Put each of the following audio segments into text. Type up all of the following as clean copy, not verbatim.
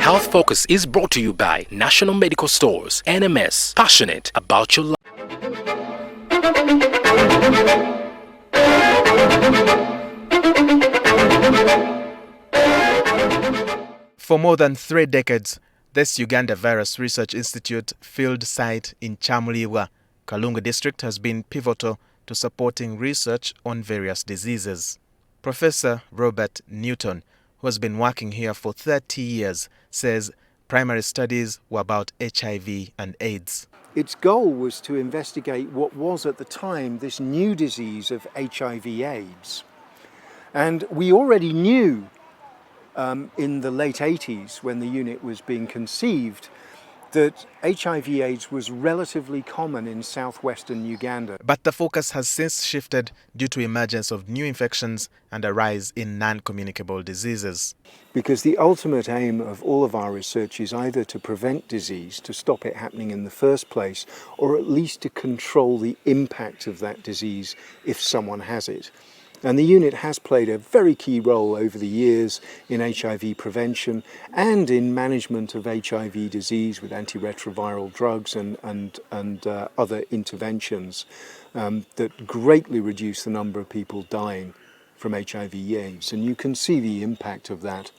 Health Focus is brought to you by National Medical Stores, NMS, passionate about your life. For more than 3 decades, this Uganda Virus Research Institute field site in Kyamuliibwa, Kalungu district has been pivotal to supporting research on various diseases. Professor Robert Newton, who has been working here for 30 years, says primary studies were about HIV and AIDS. Its goal was to investigate what was at the time this new disease of HIV/AIDS. And we already knew in the late 80s, when the unit was being conceived, that HIV/AIDS was relatively common in southwestern Uganda. But the focus has since shifted due to emergence of new infections and a rise in non-communicable diseases. Because the ultimate aim of all of our research is either to prevent disease, to stop it happening in the first place, or at least to control the impact of that disease if someone has it. And the unit has played a very key role over the years in HIV prevention and in management of HIV disease with antiretroviral drugs and other interventions that greatly reduce the number of people dying from HIV/AIDS. And you can see the impact of that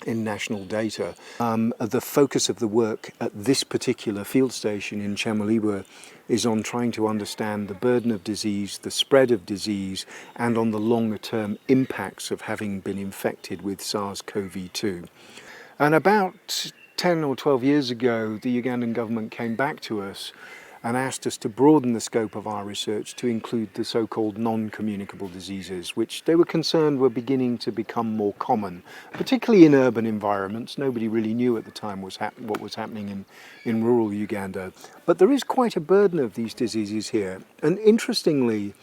in national data. The focus of the work at this particular field station in Kyamuliibwa is on trying to understand the burden of disease, the spread of disease, and on the longer term impacts of having been infected with SARS-CoV-2. And about 10 or 12 years ago, the Ugandan government came back to us and asked us to broaden the scope of our research to include the so-called non-communicable diseases, which they were concerned were beginning to become more common, particularly in urban environments. Nobody really knew at the time what was happening in rural Uganda. But there is quite a burden of these diseases here. And interestingly,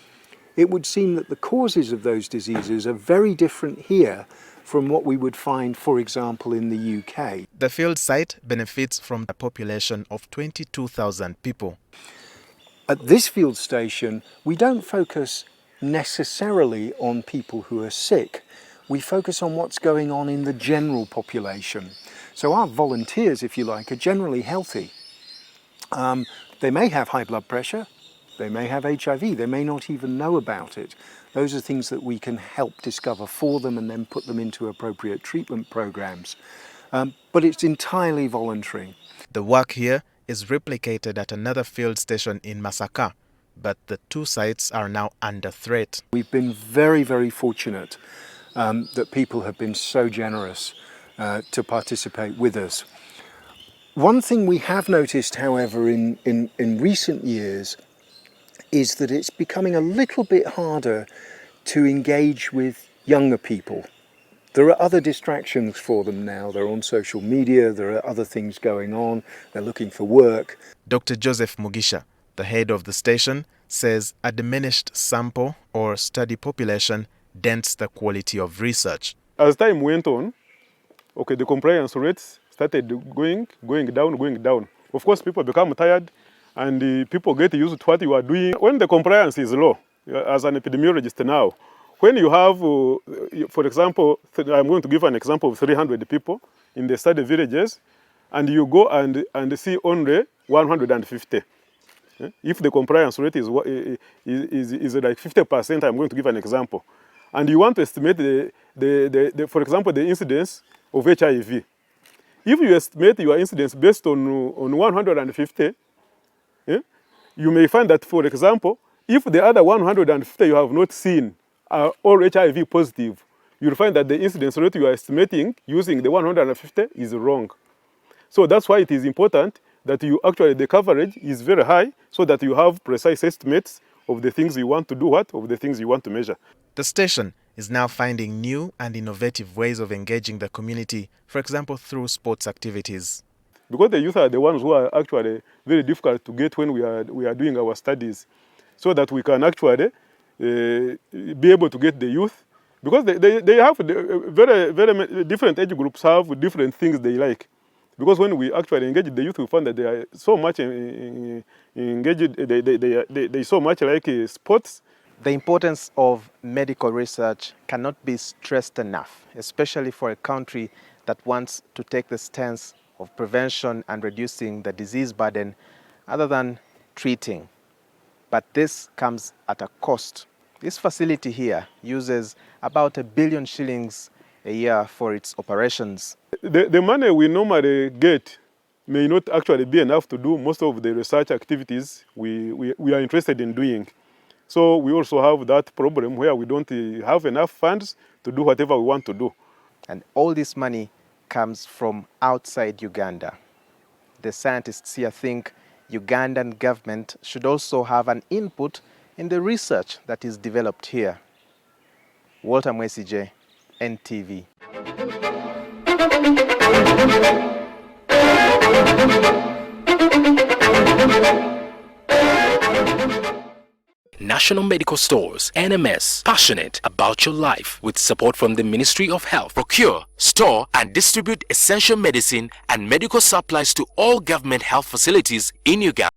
it would seem that the causes of those diseases are very different here from what we would find, for example, in the UK. The field site benefits from a population of 22,000 people. At this field station, we don't focus necessarily on people who are sick. We focus on what's going on in the general population. So our volunteers, if you like, are generally healthy. They may have high blood pressure, they may have HIV, they may not even know about it. Those are things that we can help discover for them and then put them into appropriate treatment programs. But it's entirely voluntary. The work here is replicated at another field station in Masaka, but the two sites are now under threat. We've been very, very fortunate that people have been so generous to participate with us. One thing we have noticed, however, in recent years is that it's becoming a little bit harder to engage with younger people. There are other distractions for them now. They're on social media, there are other things going on, they're looking for work. Dr. Joseph Mugisha, the head of the station, says a diminished sample or study population dents the quality of research. As time went on, the compliance rates started going down. Of course, people become tired and people get used to what you are doing. When the compliance is low, as an epidemiologist now, when you have, for example, I'm going to give an example of 300 people in the study villages, and you go and see only 150. If the compliance rate is like 50%, I'm going to give an example. And you want to estimate, for example, the incidence of HIV. If you estimate your incidence based on 150, you may find that, for example, if the other 150 you have not seen are all HIV positive, you'll find that the incidence rate you are estimating using the 150 is wrong. So that's why it is important that the coverage is very high so that you have precise estimates of the things you want to do, of the things you want to measure. The station is now finding new and innovative ways of engaging the community, for example, through sports activities. Because the youth are the ones who are actually very difficult to get when we are doing our studies, so that we can actually be able to get the youth, because they have very, very different age groups have different things they like. Because when we actually engage the youth, we find that they are so much engaged, they so much like sports. The importance of medical research cannot be stressed enough, especially for a country that wants to take the stance of prevention and reducing the disease burden other than treating. But this comes at a cost. This facility here uses about 1 billion shillings a year for its operations. The money we normally get may not actually be enough to do most of the research activities we are interested in doing. So we also have that problem where we don't have enough funds to do whatever we want to do. And all this money comes from outside Uganda. The scientists here think Ugandan government should also have an input in the research that is developed here. Walter Mwesije, NTV. National Medical Stores, NMS, passionate about your life with support from the Ministry of Health. Procure, store and distribute essential medicine and medical supplies to all government health facilities in Uganda.